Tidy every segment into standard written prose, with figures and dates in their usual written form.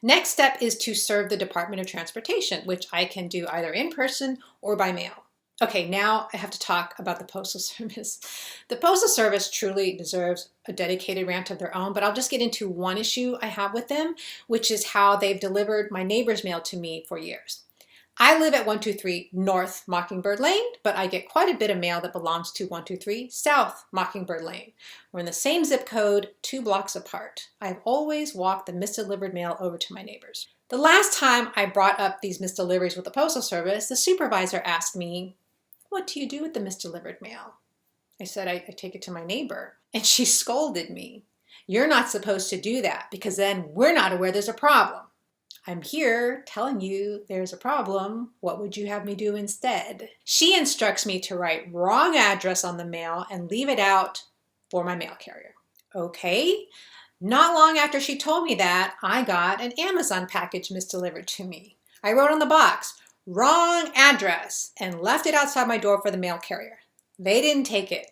Next step is to serve the Department of Transportation, which I can do either in person or by mail. Okay, now I have to talk about the Postal Service. The Postal Service truly deserves a dedicated rant of their own, but I'll just get into one issue I have with them, which is how they've delivered my neighbor's mail to me for years. I live at 123 North Mockingbird Lane, but I get quite a bit of mail that belongs to 123 South Mockingbird Lane. We're in the same zip code, 2 blocks apart. I've always walked the misdelivered mail over to my neighbors. The last time I brought up these misdeliveries with the Postal Service, the supervisor asked me, "What do you do with the misdelivered mail?" I said, I take it to my neighbor. And she scolded me. "You're not supposed to do that because then we're not aware there's a problem." "I'm here telling you there's a problem. What would you have me do instead?" She instructs me to write wrong address on the mail and leave it out for my mail carrier. Okay. Not long after she told me that, I got an Amazon package misdelivered to me. I wrote on the box, "Wrong address," and left it outside my door for the mail carrier. They didn't take it.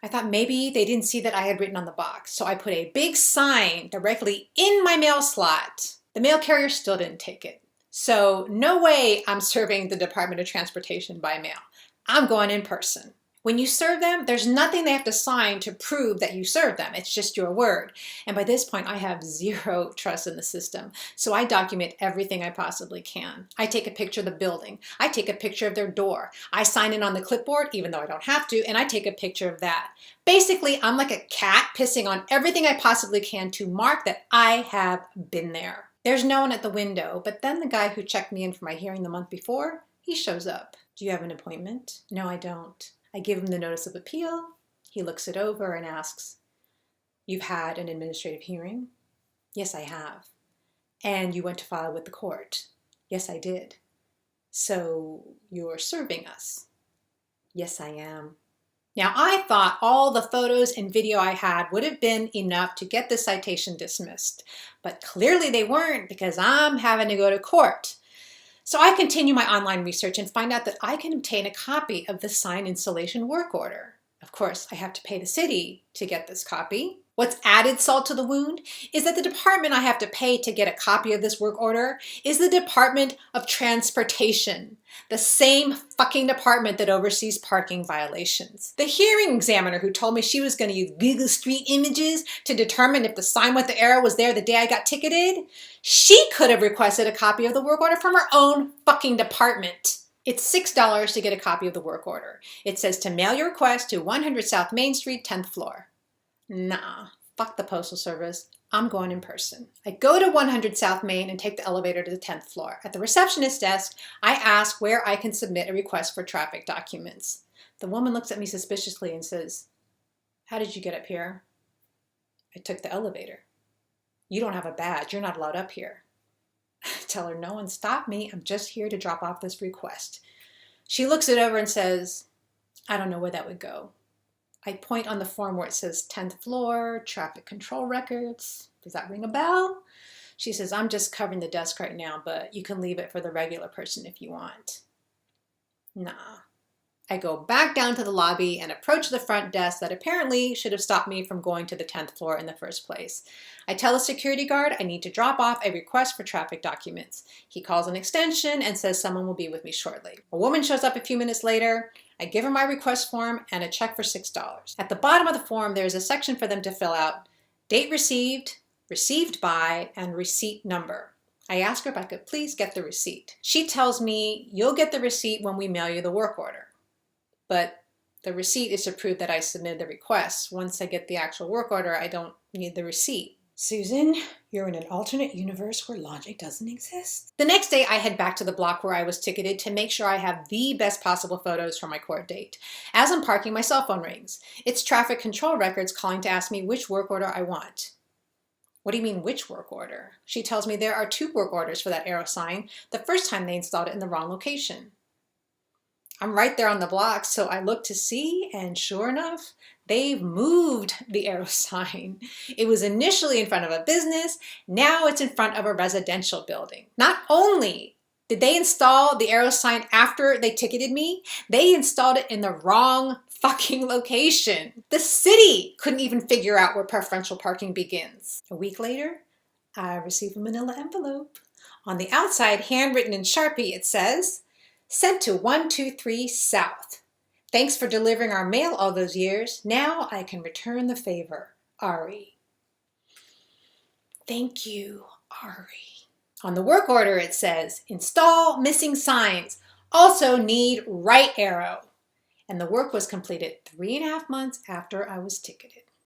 I thought maybe they didn't see that I had written on the box, so I put a big sign directly in my mail slot. The mail carrier still didn't take it. So no way I'm serving the Department of Transportation by mail. I'm going in person. When you serve them, there's nothing they have to sign to prove that you served them. It's just your word. And by this point, I have zero trust in the system. So I document everything I possibly can. I take a picture of the building. I take a picture of their door. I sign in on the clipboard, even though I don't have to, and I take a picture of that. Basically, I'm like a cat pissing on everything I possibly can to mark that I have been there. There's no one at the window, but then the guy who checked me in for my hearing the month before, he shows up. "Do you have an appointment?" "No, I don't." I give him the notice of appeal. He looks it over and asks, "You've had an administrative hearing?" "Yes, I have." "And you went to file with the court?" "Yes, I did." "So you're serving us?" "Yes, I am." Now, I thought all the photos and video I had would have been enough to get the citation dismissed, but clearly they weren't because I'm having to go to court. So I continue my online research and find out that I can obtain a copy of the signed installation work order. Of course, I have to pay the city to get this copy. What's added salt to the wound is that the department I have to pay to get a copy of this work order is the Department of Transportation, the same fucking department that oversees parking violations. The hearing examiner who told me she was going to use Google Street Images to determine if the sign with the arrow was there the day I got ticketed, she could have requested a copy of the work order from her own fucking department. It's $6 to get a copy of the work order. It says to mail your request to 100 South Main Street, 10th floor. Nah, fuck the Postal Service. I'm going in person. I go to 100 South Main and take the elevator to the 10th floor. At the receptionist desk, I ask where I can submit a request for traffic documents. The woman looks at me suspiciously and says, "How did you get up here?" "I took the elevator." "You don't have a badge. You're not allowed up here." I tell her, "No one stopped me. I'm just here to drop off this request." She looks it over and says, "I don't know where that would go." I point on the form where it says 10th floor, traffic control records. Does that ring a bell? She says, "I'm just covering the desk right now, but you can leave it for the regular person if you want." Nah. I go back down to the lobby and approach the front desk that apparently should have stopped me from going to the 10th floor in the first place. I tell the security guard I need to drop off a request for traffic documents. He calls an extension and says someone will be with me shortly. A woman shows up a few minutes later. I give her my request form and a check for $6. At the bottom of the form, there's a section for them to fill out: date received, received by, and receipt number. I ask her if I could please get the receipt. She tells me, "You'll get the receipt when we mail you the work order." But the receipt is to prove that I submitted the request. Once I get the actual work order, I don't need the receipt. Susan, you're in an alternate universe where logic doesn't exist. The next day, I head back to the block where I was ticketed to make sure I have the best possible photos for my court date. As I'm parking, my cell phone rings. It's traffic control records calling to ask me which work order I want. "What do you mean, which work order?" She tells me there are 2 work orders for that arrow sign. The first time they installed it in the wrong location. I'm right there on the block, so I look to see, and sure enough, they've moved the arrow sign. It was initially in front of a business, now it's in front of a residential building. Not only did they install the arrow sign after they ticketed me, they installed it in the wrong fucking location. The city couldn't even figure out where preferential parking begins. A week later, I received a manila envelope. On the outside, handwritten in Sharpie, it says, "Sent to 123 South. Thanks for delivering our mail all those years. Now I can return the favor. Ari." Thank you, Ari. On the work order, it says, "Install missing signs. Also need right arrow." And the work was completed 3.5 months after I was ticketed.